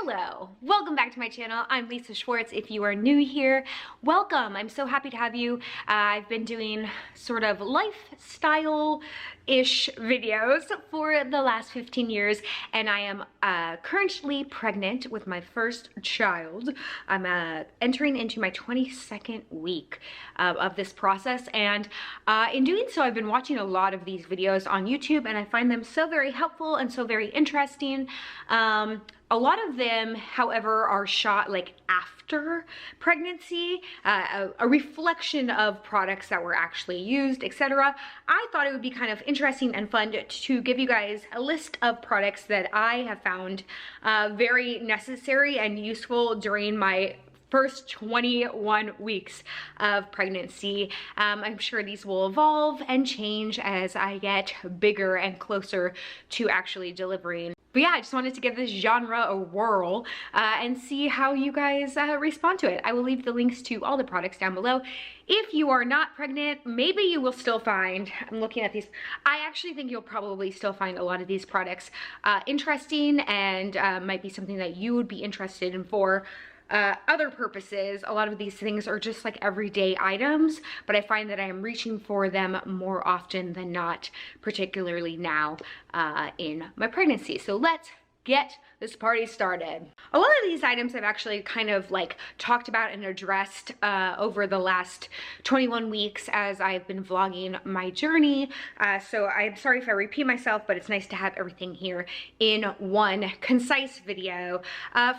Hello, welcome back to my channel. I'm Lisa Schwartz. If you are new here, welcome. I'm so happy to have you. I've been doing sort of lifestyle-ish videos for the last 15 years, and I am currently pregnant with my first child. I'm entering into my 22nd week of this process, and in doing so, I've been watching a lot of these videos on YouTube, and I find them so very helpful and so very interesting. A lot of them, however, are shot like after pregnancy, a reflection of products that were actually used, etc. I thought it would be kind of interesting and fun to give you guys a list of products that I have found very necessary and useful during my first 21 weeks of pregnancy. I'm sure these will evolve and change as I get bigger and closer to actually delivering. But yeah, I just wanted to give this genre a whirl and see how you guys respond to it. I will leave the links to all the products down below. If you are not pregnant, maybe you will still find, I'm looking at these, I actually think you'll probably still find a lot of these products interesting and might be something that you would be interested in for other purposes. A lot of these things are just like everyday items, but I find that I am reaching for them more often than not, particularly now in my pregnancy. So let's get this party started. A lot of these items I've actually kind of like talked about and addressed over the last 21 weeks as I've been vlogging my journey. So I'm sorry if I repeat myself, but it's nice to have everything here in one concise video.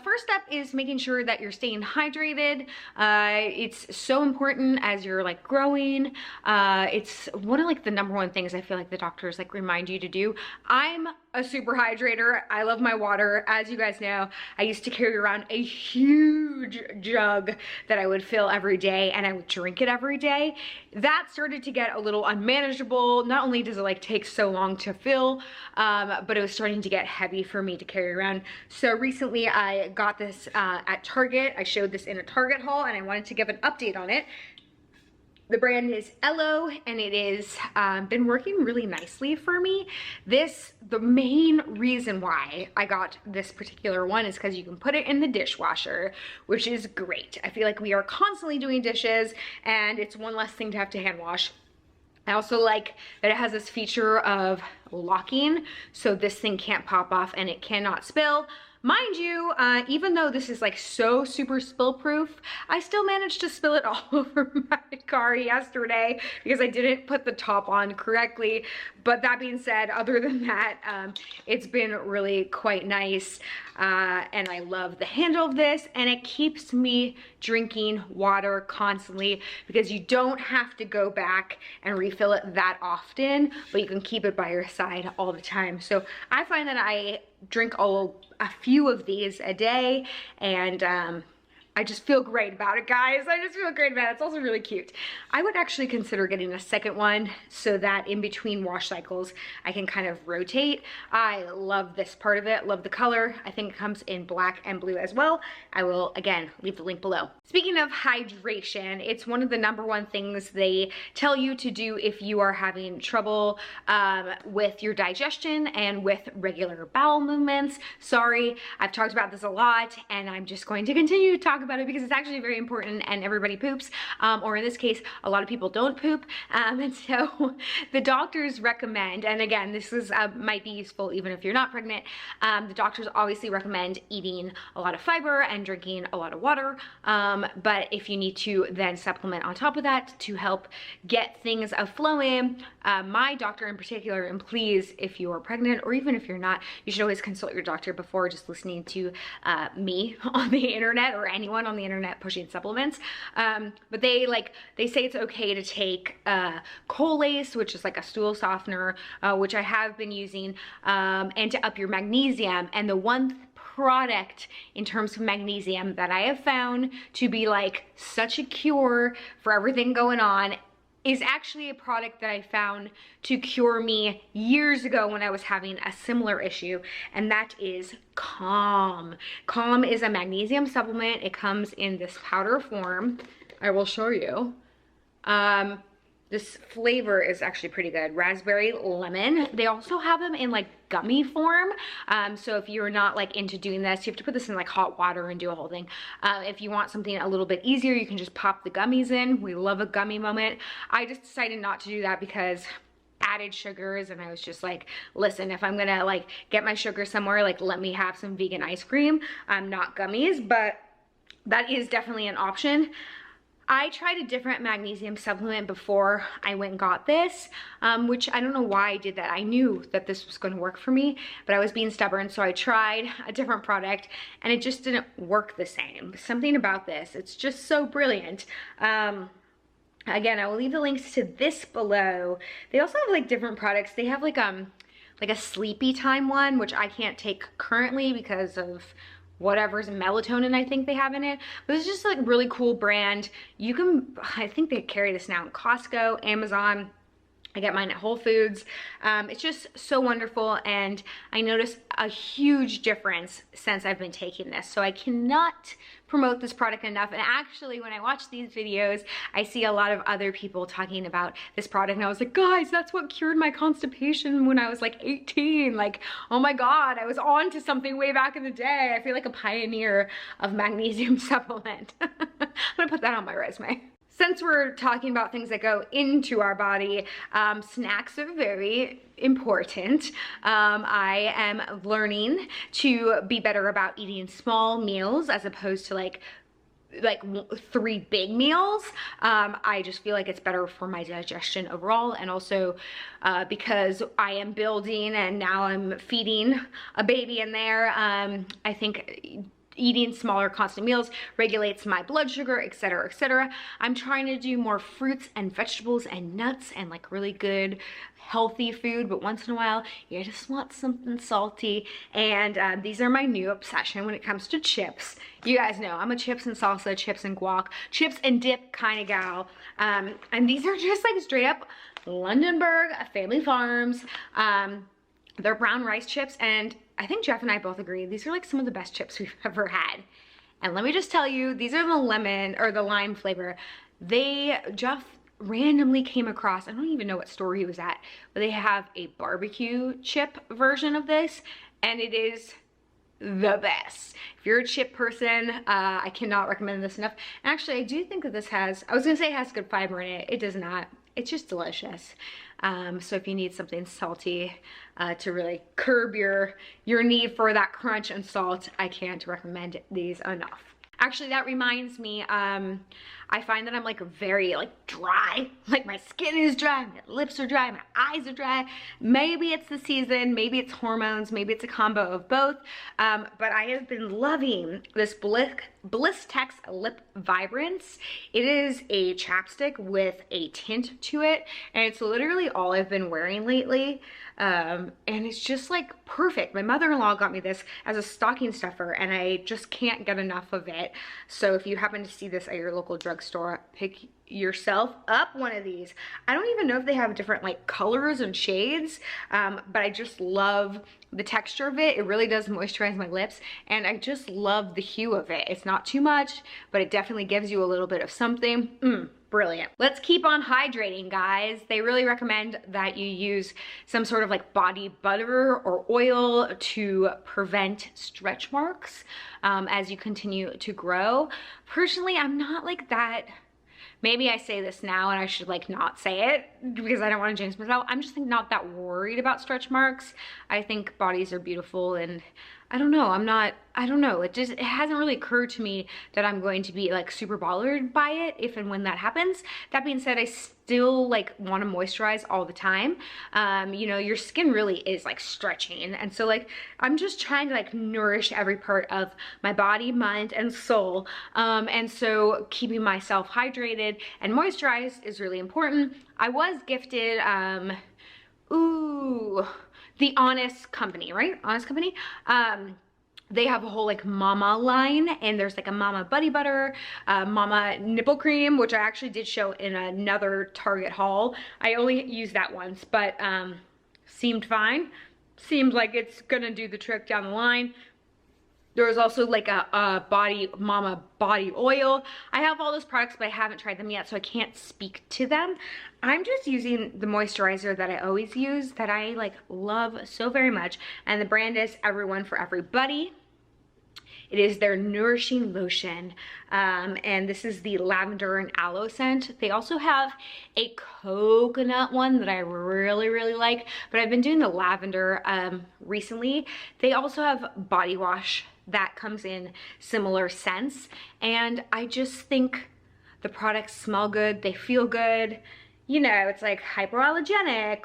First up is making sure that you're staying hydrated. It's so important as you're like growing. It's one of like the #1 things I feel like the doctors like remind you to do. I'm a super hydrator. I love my water. As you guys know, I used to carry around a huge jug that I would fill every day, and I would drink it every day. That started to get a little unmanageable. Not only does it like take so long to fill, but it was starting to get heavy for me to carry around. So recently I got this at Target. I showed this in a Target haul, and I wanted to give an update on it. The brand is Ello, and it is been working really nicely for me. The main reason why I got this particular one is because you can put it in the dishwasher, which is great. I feel like we are constantly doing dishes, and it's one less thing to have to hand wash. I also like that it has this feature of locking, so this thing can't pop off and it cannot spill. Mind you, even though this is like so super spill proof, I still managed to spill it all over my car yesterday because I didn't put the top on correctly. But that being said, other than that, it's been really quite nice. And I love the handle of this, and it keeps me drinking water constantly because you don't have to go back and refill it that often, but you can keep it by your side all the time. So I find that I drink a few of these a day, and I just feel great about it, guys. I just feel great about it. It's also really cute. I would actually consider getting a second one so that in between wash cycles, I can kind of rotate. I love this part of it. Love the color. I think it comes in black and blue as well. I will, again, leave the link below. Speaking of hydration, it's one of the #1 things they tell you to do if you are having trouble with your digestion and with regular bowel movements. Sorry, I've talked about this a lot, and I'm just going to continue to talk about it because it's actually very important, and everybody poops, or in this case a lot of people don't poop, and so the doctors recommend, and again this is might be useful even if you're not pregnant, the doctors obviously recommend eating a lot of fiber and drinking a lot of water, but if you need to then supplement on top of that to help get things flowing, my doctor in particular, and please if you are pregnant or even if you're not, you should always consult your doctor before just listening to me on the internet or anyone on the internet pushing supplements, but they say it's okay to take Colace, which is like a stool softener, which I have been using, and to up your magnesium. And the one product in terms of magnesium that I have found to be like such a cure for everything going on is actually a product that I found to cure me years ago when I was having a similar issue, and that is Calm. Calm is a magnesium supplement. It comes in this powder form. I will show you. This flavor is actually pretty good. Raspberry lemon. They also have them in like gummy form. So if you're not like into doing this, you have to put this in like hot water and do a whole thing. If you want something a little bit easier, you can just pop the gummies in. We love a gummy moment. I just decided not to do that because added sugars, and I was just like, listen, if I'm gonna like get my sugar somewhere, like let me have some vegan ice cream, not gummies. But that is definitely an option. I tried a different magnesium supplement before I went and got this, which I don't know why I did that. I knew that this was going to work for me, but I was being stubborn, so I tried a different product and it just didn't work the same. Something about this, it's just so brilliant. Again, I will leave the links to this below. They also have like different products. They have like a sleepy time one, which I can't take currently because of whatever's melatonin I think they have in it. But it's just like a really cool brand. You can, I think they carry this now in Costco, Amazon. I get mine at Whole Foods. It's just so wonderful, and I noticed a huge difference since I've been taking this. So I cannot promote this product enough. And actually, when I watch these videos, I see a lot of other people talking about this product, and I was like, guys, that's what cured my constipation when I was like 18. Like, oh my God, I was on to something way back in the day. I feel like a pioneer of magnesium supplement. I'm gonna put that on my resume. Since we're talking about things that go into our body, snacks are very important. I am learning to be better about eating small meals as opposed to like 3 big meals. I just feel like it's better for my digestion overall, and also because I am building and now I'm feeding a baby in there, I think eating smaller constant meals regulates my blood sugar, etc., etc. I'm trying to do more fruits and vegetables and nuts and like really good healthy food, but once in a while you just want something salty, and these are my new obsession when it comes to chips. You guys know I'm a chips and salsa, chips and guac, chips and dip kind of gal, and these are just like straight up Lundberg Family Farms. They're brown rice chips, and I think Jeff and I both agree these are like some of the best chips we've ever had. And let me just tell you, these are the lemon or the lime flavor. Jeff randomly came across, I don't even know what store he was at, but they have a barbecue chip version of this, and it is the best. If you're a chip person, I cannot recommend this enough. And actually, I do think that this has, I was gonna say it has good fiber in it. It does not. It's just delicious. So if you need something salty to really curb your need for that crunch and salt, I can't recommend these enough. Actually, that reminds me, I find that I'm like very like dry, like my skin is dry, my lips are dry, my eyes are dry. Maybe it's the season, maybe it's hormones, maybe it's a combo of both. But I have been loving this Blistex Lip Vibrance. It is a chapstick with a tint to it, and it's literally all I've been wearing lately. And it's just like perfect. My mother-in-law got me this as a stocking stuffer, and I just can't get enough of it. So if you happen to see this at your local drugstore, pick yourself up one of these. I don't even know if they have different like colors and shades, but I just love the texture of it. It really does moisturize my lips, and I just love the hue of it. It's not too much, but it definitely gives you a little bit of something. Brilliant. Let's keep on hydrating, guys. They really recommend that you use some sort of like body butter or oil to prevent stretch marks as you continue to grow. Personally, I'm not like that. Maybe I say this now and I should like not say it because I don't want to jinx myself. I'm just like not that worried about stretch marks. I think bodies are beautiful, and I don't know, I don't know. It hasn't really occurred to me that I'm going to be like super bothered by it if and when that happens. That being said, I still like want to moisturize all the time. You know, your skin really is like stretching. And so like, I'm just trying to like nourish every part of my body, mind, and soul. And so keeping myself hydrated and moisturized is really important. I was gifted, the Honest Company, right? Honest Company. They have a whole like mama line, and there's like a mama buddy butter, mama nipple cream, which I actually did show in another Target haul. I only used that once, but seemed fine. Seemed like it's gonna do the trick down the line. There was also like a Mama body oil. I have all those products, but I haven't tried them yet, so I can't speak to them. I'm just using the moisturizer that I always use, that I like love so very much. And the brand is Everyone for Everybody. It is their nourishing lotion, and this is the lavender and aloe scent. They also have a coconut one that I really, really like, but I've been doing the lavender recently. They also have body wash that comes in similar scents, and I just think the products smell good, they feel good. You know, it's like hypoallergenic,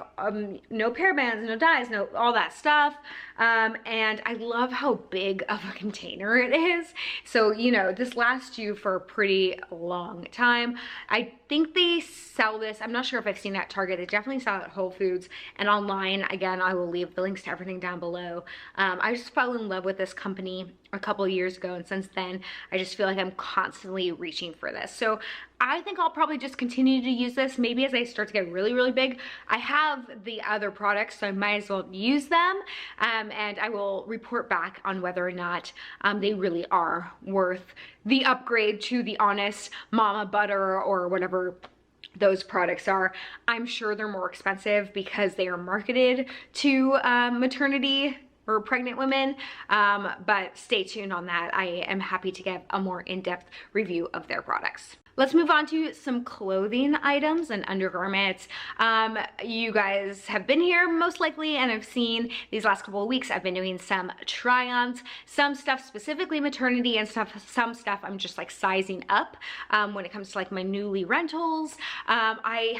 no parabens, no dyes, no all that stuff. And I love how big of a container it is. So, you know, this lasts you for a pretty long time. I think they sell this, I'm not sure if I've seen it at Target, they definitely sell it at Whole Foods and online. Again, I will leave the links to everything down below. I just fell in love with this company a couple of years ago, and since then, I just feel like I'm constantly reaching for this. So I think I'll probably just continue to use this. Maybe as I start to get really, really big, I have the other products, so I might as well use them. And I will report back on whether or not they really are worth the upgrade to the Honest Mama Butter or whatever those products are. I'm sure they're more expensive because they are marketed to maternity or pregnant women, but stay tuned on that. I am happy to give a more in-depth review of their products. Let's move on to some clothing items and undergarments. You guys have been here most likely and have seen these last couple of weeks. I've been doing some try-ons, some stuff specifically maternity and some stuff I'm just like sizing up when it comes to like my newly rentals. Have I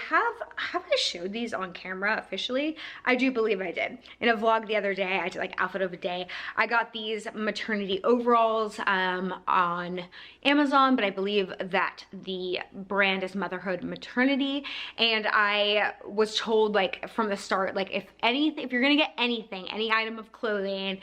showed these on camera officially? I do believe I did. In a vlog the other day, I did like outfit of the day. I got these maternity overalls on Amazon, but I believe that the brand is Motherhood Maternity, and I was told like from the start, like if you're gonna get anything, any item of clothing,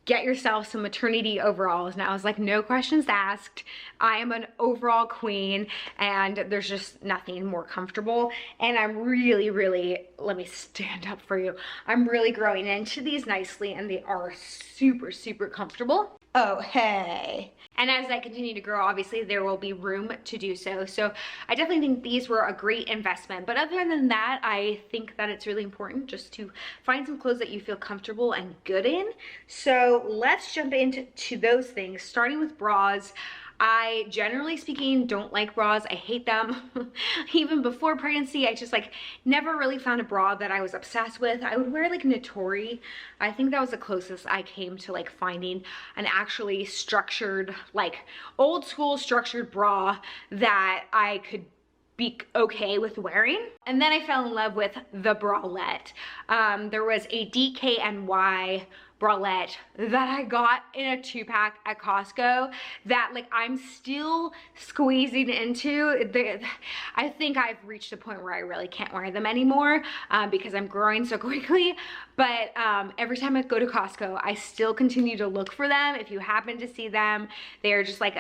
get yourself some maternity overalls. And I was like, no questions asked. I am an overall queen, and there's just nothing more comfortable. And I'm really, really, let me stand up for you. I'm really growing into these nicely, and they are super, super comfortable. Oh, hey. And as I continue to grow, obviously there will be room to do so. So I definitely think these were a great investment. But other than that, I think that it's really important just to find some clothes that you feel comfortable and good in. So let's jump into those things, starting with bras. I, generally speaking, don't like bras. I hate them. Even before pregnancy, I just like never really found a bra that I was obsessed with. I would wear like Natori. I think that was the closest I came to like finding an actually structured, like old school structured bra that I could be okay with wearing. And then I fell in love with the bralette. There was a DKNY bralette that I got in a 2-pack at Costco that like I'm still squeezing into. I think I've reached a point where I really can't wear them anymore because I'm growing so quickly. But every time I go to Costco, I still continue to look for them. If you happen to see them, they're just like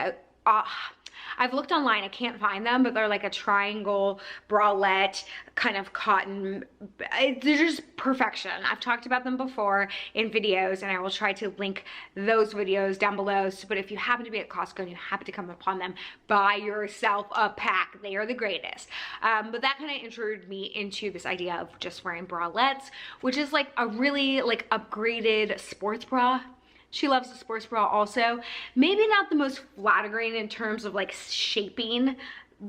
I've looked online, I can't find them, but they're like a triangle bralette kind of cotton. They're just perfection. I've talked about them before in videos, and I will try to link those videos down below. So, but if you happen to be at Costco and you happen to come upon them, buy yourself a pack. They are the greatest. But that kind of introduced me into this idea of just wearing bralettes, which is like a really like upgraded sports bra. She loves the sports bra also. Maybe not the most flattering in terms of like shaping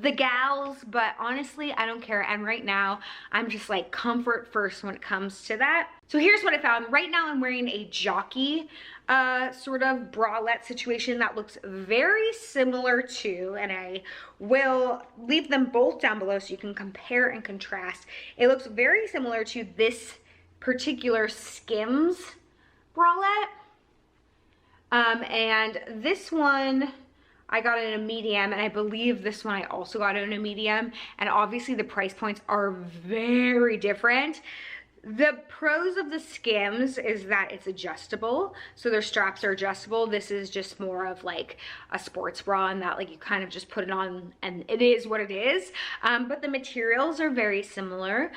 the gals, but honestly, I don't care. And right now, I'm just like comfort first when it comes to that. So here's what I found. Right now, I'm wearing a Jockey sort of bralette situation that looks very similar to, and I will leave them both down below so you can compare and contrast. It looks very similar to this particular Skims bralette. And this one I got in a medium, and I believe this one I also got in a medium, and obviously the price points are very different. The pros of the Skims is that it's adjustable, so their straps are adjustable. This is just more of like a sports bra, and that like you kind of just put it on and it is what it is. But the materials are very similar.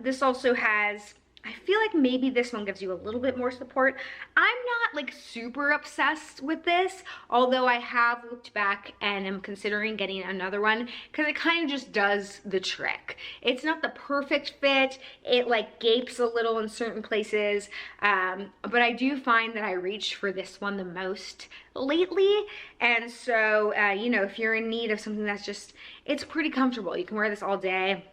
This also has I feel like maybe this one gives you a little bit more support. I'm not like super obsessed with this, although I have looked back and am considering getting another one because it kind of just does the trick. It's not the perfect fit. It like gapes a little in certain places, but I do find that I reach for this one the most lately. And so, you know, if you're in need of something that's just, it's pretty comfortable. You can wear this all day.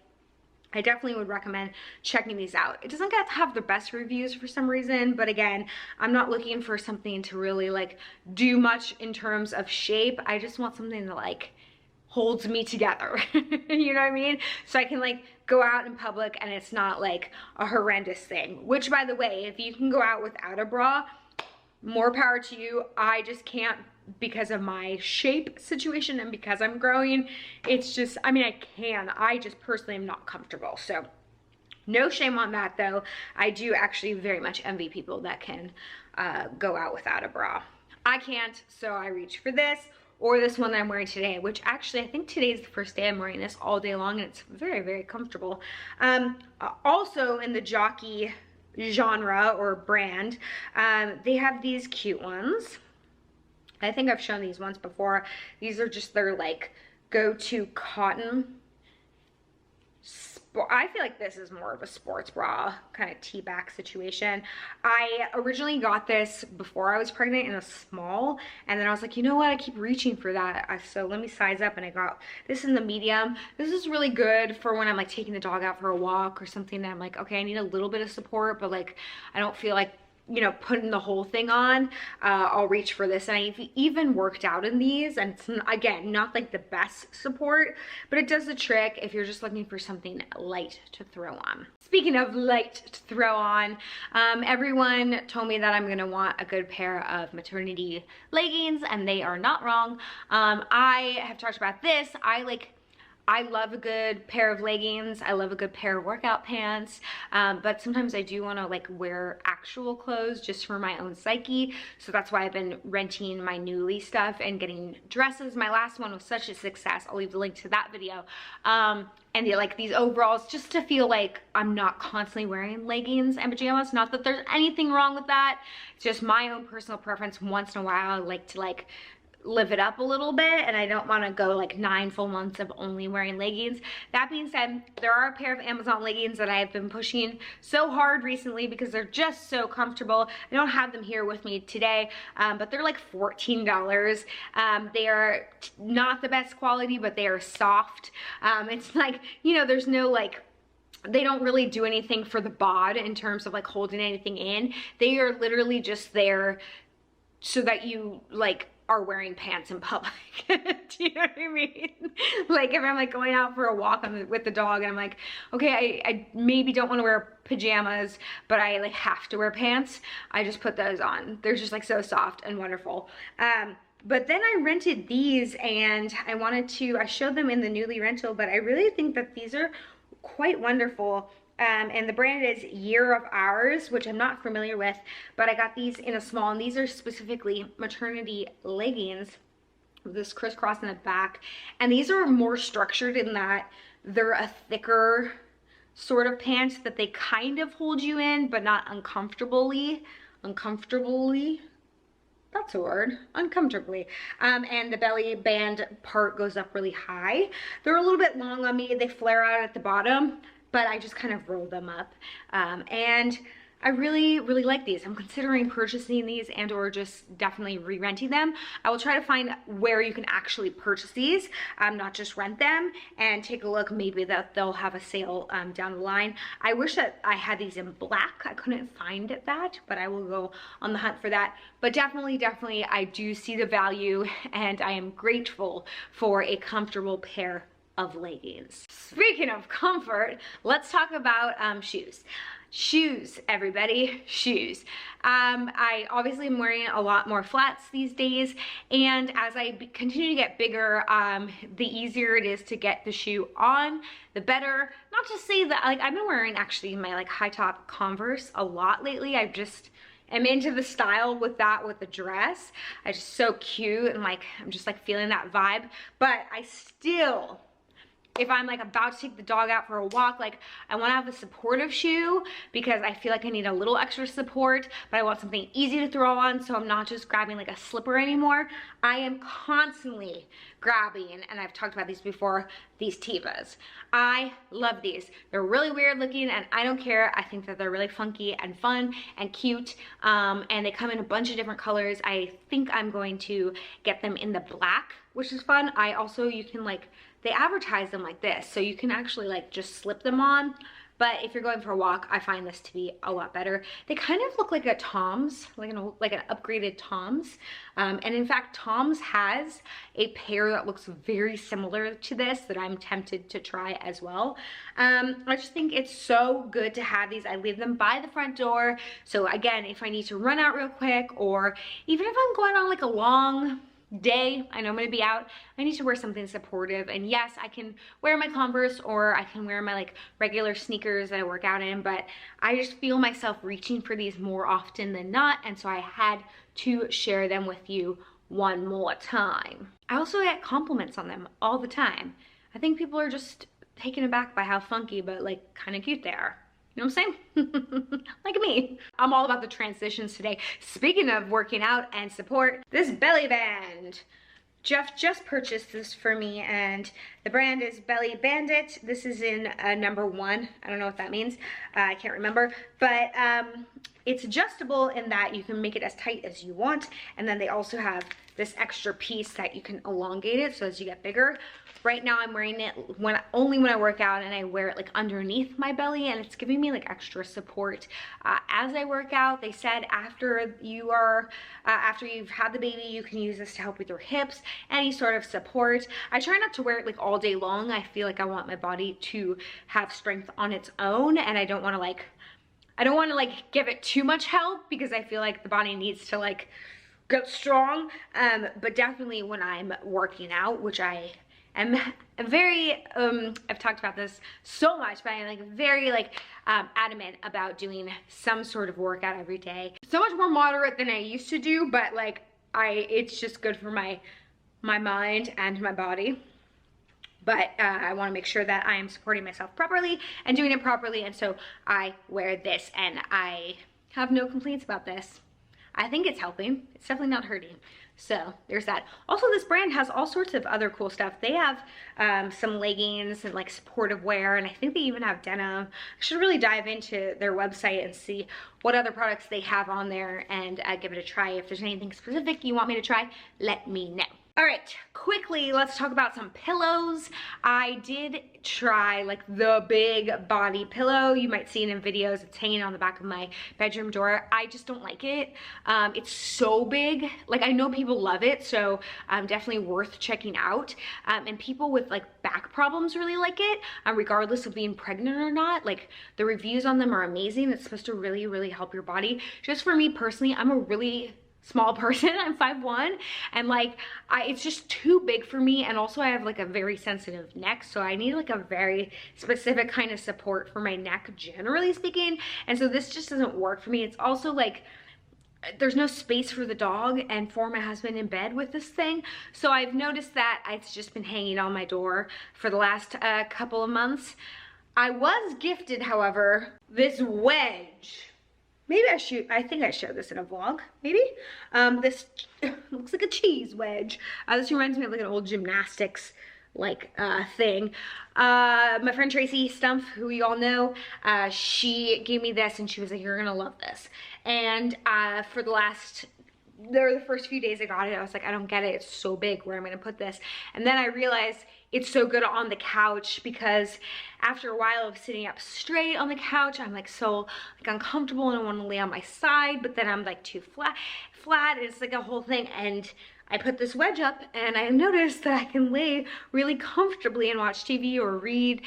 I definitely would recommend checking these out. It doesn't get to have the best reviews for some reason, but again, I'm not looking for something to really like do much in terms of shape. I just want something that like holds me together. You know what I mean? So I can like go out in public and it's not like a horrendous thing, which by the way, if you can go out without a bra, more power to you. I just can't because of my shape situation and because I'm growing. It's just, I mean, I just personally am not comfortable. So no shame on that though. I do actually very much envy people that can go out without a bra. I can't, so I reach for this or this one that I'm wearing today, which actually I think today is the first day I'm wearing this all day long and it's very, very comfortable. Also in the Jockey genre or brand, they have these cute ones. I think I've shown these once before. These are just their like go-to cotton. I feel like this is more of a sports bra kind of tee-back situation. I originally got this before I was pregnant in a small, and then I was like, you know what, I keep reaching for that, so let me size up, and I got this in the medium. This is really good for when I'm like taking the dog out for a walk or something that I'm like, okay, I need a little bit of support, but like I don't feel like, you know, putting the whole thing on. I'll reach for this, and I've even worked out in these, and it's, again, not like the best support, but it does the trick if you're just looking for something light to throw on. Speaking of light to throw on, everyone told me that I'm gonna want a good pair of maternity leggings, and they are not wrong. I have talked about this. I love a good pair of leggings. I love a good pair of workout pants, but sometimes I do want to like wear actual clothes just for my own psyche. So that's why I've been renting my Nuuly stuff and getting dresses. My last one was such a success. I'll leave the link to that video. And like these overalls, just to feel like I'm not constantly wearing leggings and pajamas. Not that there's anything wrong with that. It's just my own personal preference. Once in a while, I like to like live it up a little bit, and I don't want to go like 9 full months of only wearing leggings. That being said, there are a pair of Amazon leggings that I have been pushing so hard recently because they're just so comfortable. I don't have them here with me today, but they're like $14. They are not the best quality, but they are soft. It's like, you know, there's no like, they don't really do anything for the bod in terms of like holding anything in. They are literally just there so that you like are wearing pants in public. Do you know what I mean? Like if I'm like going out for a walk with the dog and I'm like, okay, I maybe don't want to wear pajamas, but I like have to wear pants, I just put those on. They're just like so soft and wonderful. But then I rented these, and I showed them in the Nuuly rental, but I really think that these are quite wonderful. And the brand is Year of Ours, which I'm not familiar with, but I got these in a small, and these are specifically maternity leggings with this crisscross in the back. And these are more structured in that they're a thicker sort of pants that they kind of hold you in, but not uncomfortably. That's a word, uncomfortably. And the belly band part goes up really high. They're a little bit long on me. They flare out at the bottom, but I just kind of roll them up. And I really, really like these. I'm considering purchasing these and or just definitely re-renting them. I will try to find where you can actually purchase these, not just rent them, and take a look. Maybe that they'll have a sale down the line. I wish that I had these in black. I couldn't find that, but I will go on the hunt for that. But definitely, I do see the value, and I am grateful for a comfortable pair of leggings. Speaking of comfort, let's talk about shoes. Shoes, everybody, shoes. I obviously am wearing a lot more flats these days, and as I continue to get bigger, the easier it is to get the shoe on, the better. Not to say that, like, I've been wearing actually my like high top Converse a lot lately. I'm into the style with that, with the dress. It's just so cute, and like I'm just like feeling that vibe, but I still if I'm like about to take the dog out for a walk, like I want to have a supportive shoe because I feel like I need a little extra support, but I want something easy to throw on so I'm not just grabbing like a slipper anymore. I am constantly grabbing, and I've talked about these before, these Tevas. I love these. They're really weird looking and I don't care. I think that they're really funky and fun and cute, and they come in a bunch of different colors. I think I'm going to get them in the black, which is fun. I also, you can like, they advertise them like this, so you can actually like just slip them on. But if you're going for a walk, I find this to be a lot better. They kind of look like a Tom's, like an upgraded Tom's. And in fact, Tom's has a pair that looks very similar to this that I'm tempted to try as well. I just think it's so good to have these. I leave them by the front door. So again, if I need to run out real quick, or even if I'm going on like a long day, I know I'm gonna be out, I need to wear something supportive. And yes, I can wear my Converse or I can wear my like regular sneakers that I work out in, but I just feel myself reaching for these more often than not, and so I had to share them with you one more time. I also get compliments on them all the time. I think people are just taken aback by how funky but like kind of cute they are. You know what I'm saying? Like me. I'm all about the transitions today. Speaking of working out and support, this belly band. Jeff just purchased this for me and the brand is Bandit. This is in number 1. I don't know what that means. I can't remember. But it's adjustable in that you can make it as tight as you want. And then they also have this extra piece that you can elongate it so as you get bigger. Right now I'm wearing it only when I work out, and I wear it like underneath my belly, and it's giving me like extra support as I work out. They said after you've had the baby, you can use this to help with your hips, any sort of support. I try not to wear it like all day long. I feel like I want my body to have strength on its own, and I don't want to like give it too much help because I feel like the body needs to like get strong. But definitely when I'm working out, which I'm very, I've talked about this so much, but I'm like very like adamant about doing some sort of workout every day. So much more moderate than I used to do, but like it's just good for my mind and my body. But I want to make sure that I am supporting myself properly and doing it properly, and so I wear this and I have no complaints about this. I think it's helping. It's definitely not hurting. So there's that. Also, this brand has all sorts of other cool stuff. They have some leggings and like supportive wear, and I think they even have denim. I should really dive into their website and see what other products they have on there and give it a try. If there's anything specific you want me to try, let me know. All right, quickly, let's talk about some pillows. I did try like the big body pillow. You might see it in videos. It's hanging on the back of my bedroom door. I just don't like it. It's so big. Like, I know people love it, so definitely worth checking out. And people with like back problems really like it, regardless of being pregnant or not. Like, the reviews on them are amazing. It's supposed to really, really help your body. Just for me personally, I'm a really small person. I'm 5'1", and like it's just too big for me, and also I have like a very sensitive neck, so I need like a very specific kind of support for my neck, generally speaking, and so this just doesn't work for me. It's also like there's no space for the dog and for my husband in bed with this thing, so I've noticed that it's just been hanging on my door for the last couple of months. I was gifted, however, this wedge. Maybe I think I showed this in a vlog, maybe. This looks like a cheese wedge. This reminds me of like an old gymnastics like thing. My friend Tracy Stumpf, who you all know, she gave me this and she was like, you're gonna love this. And for the first few days I got it, I was like, I don't get it, it's so big, where am I gonna put this? And then I realized it's so good on the couch, because after a while of sitting up straight on the couch, I'm like so like uncomfortable and I want to lay on my side, but then I'm like too flat, and it's like a whole thing. And I put this wedge up and I noticed that I can lay really comfortably and watch TV or read.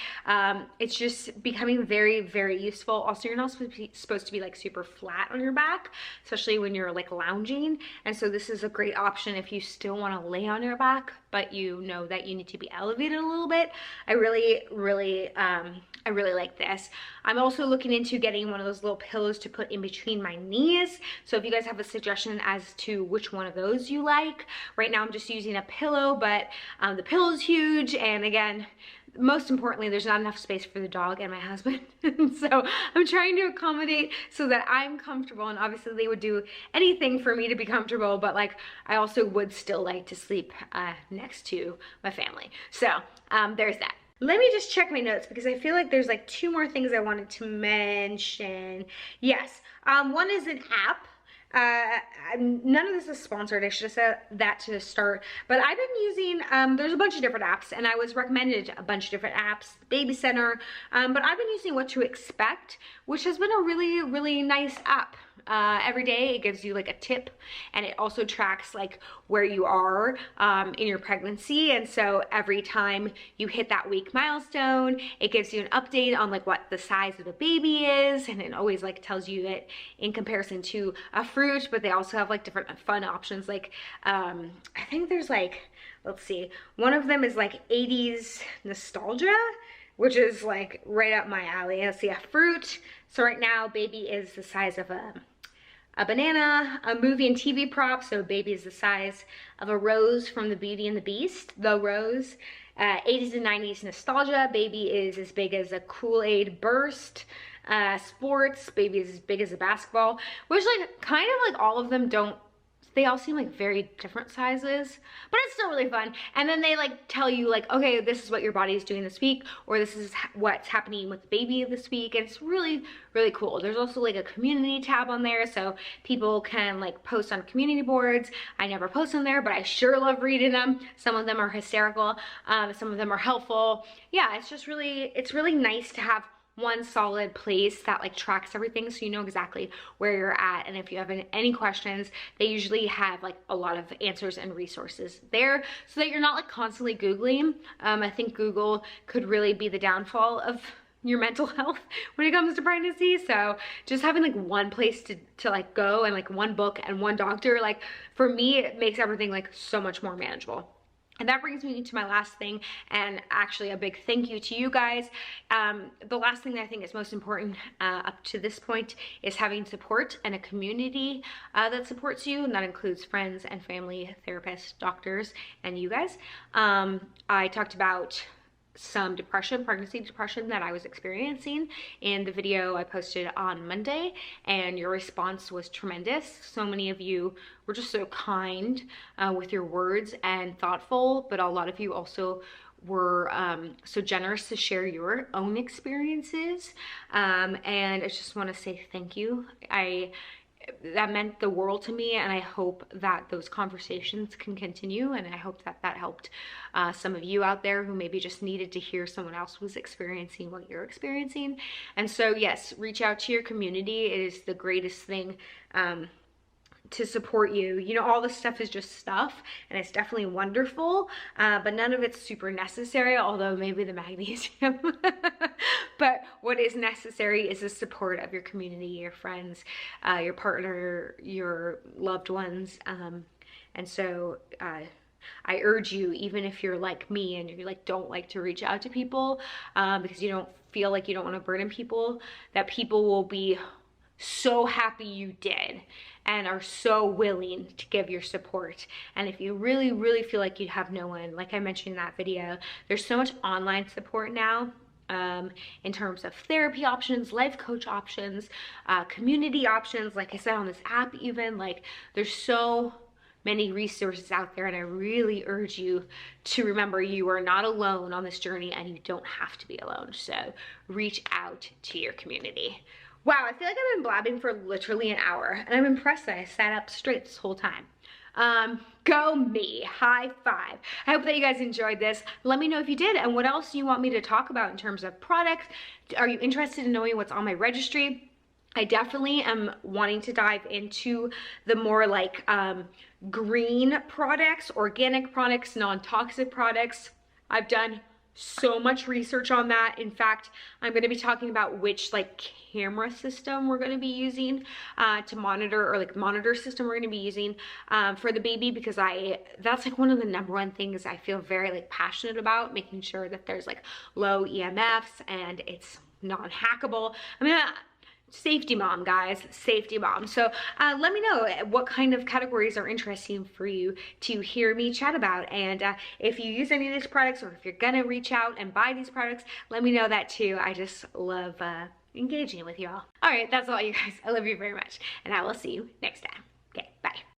It's just becoming very, very useful. Also, you're not supposed to be like super flat on your back, especially when you're like lounging. And so this is a great option if you still want to lay on your back, but you know that you need to be elevated a little bit. I really like this. I'm also looking into getting one of those little pillows to put in between my knees. So if you guys have a suggestion as to which one of those you like. Right now I'm just using a pillow, but the pillow is huge, and again, most importantly, there's not enough space for the dog and my husband. So I'm trying to accommodate so that I'm comfortable, and obviously they would do anything for me to be comfortable, but like I also would still like to sleep next to my family. So there's that. Let me just check my notes because I feel like there's like 2 more things I wanted to mention. Yes, one is an app. None of this is sponsored, I should have said that to start, but I've been using, there's a bunch of different apps, and I was recommended a bunch of different apps, Babycenter, but I've been using What to Expect, which has been a really, really nice app. Every day it gives you like a tip, and it also tracks like where you are in your pregnancy, and so every time you hit that week milestone, it gives you an update on like what the size of the baby is, and it always like tells you it in comparison to a fruit. But they also have like different fun options, like I think there's like, let's see, one of them is like 80s nostalgia, which is like right up my alley. Let's see, a fruit. So right now baby is the size of a banana. A movie and TV prop, so baby is the size of a rose from the Beauty and the Beast, the rose. 80s and 90s nostalgia, baby is as big as a Kool-Aid burst. Sports, baby is as big as a basketball, which like kind of like all of them don't, they all seem like very different sizes, but it's still really fun. And then they like tell you like, okay, this is what your body is doing this week, or this is what's happening with the baby this week. And it's really, really cool. There's also like a community tab on there, so people can like post on community boards. I never post on there, but I sure love reading them. Some of them are hysterical, some of them are helpful. Yeah, it's just really, it's really nice to have one solid place that like tracks everything, so you know exactly where you're at. And if you have any questions, they usually have like a lot of answers and resources there, so that you're not like constantly Googling. I think Google could really be the downfall of your mental health when it comes to pregnancy. So just having like one place to like go, and like one book and one doctor, like for me, it makes everything like so much more manageable. And that brings me to my last thing, and actually a big thank you to you guys. The last thing that I think is most important up to this point is having support and a community that supports you, and that includes friends and family, therapists, doctors, and you guys. I talked about some depression, pregnancy depression that I was experiencing in the video I posted on Monday, and your response was tremendous. So many of you were just so kind with your words and thoughtful, but a lot of you also were so generous to share your own experiences, and I just want to say thank you. That meant the world to me, and I hope that those conversations can continue, and I hope that that helped some of you out there who maybe just needed to hear someone else was experiencing what you're experiencing. And so yes, reach out to your community. It is the greatest thing to support you. You know, all this stuff is just stuff, and it's definitely wonderful, but none of it's super necessary, although maybe the magnesium. But what is necessary is the support of your community, your friends, your partner, your loved ones. And so I urge you, even if you're like me and you like don't like to reach out to people because you don't feel like you don't want to burden people, that people will be so happy you did and are so willing to give your support. And if you really, really feel like you have no one, like I mentioned in that video, there's so much online support now in terms of therapy options, life coach options, community options, like I said on this app even, like there's so many resources out there, and I really urge you to remember you are not alone on this journey, and you don't have to be alone. So reach out to your community. Wow, I feel like I've been blabbing for literally an hour, and I'm impressed that I sat up straight this whole time. Go me, high five. I hope that you guys enjoyed this. Let me know if you did, and what else you want me to talk about in terms of products. Are you interested in knowing what's on my registry? I definitely am wanting to dive into the more like green products, organic products, non-toxic products. I've done so much research on that. In fact, I'm going to be talking about which like camera system we're going to be using to monitor, or like monitor system we're going to be using for the baby, because that's like one of the #1 things I feel very like passionate about, making sure that there's like low EMFs and it's non-hackable. I mean, Safety mom, guys, safety mom. So let me know what kind of categories are interesting for you to hear me chat about. And if you use any of these products, or if you're gonna reach out and buy these products, let me know that too. I just love engaging with y'all. All right, that's all, you guys. I love you very much, and I will see you next time. Okay, bye.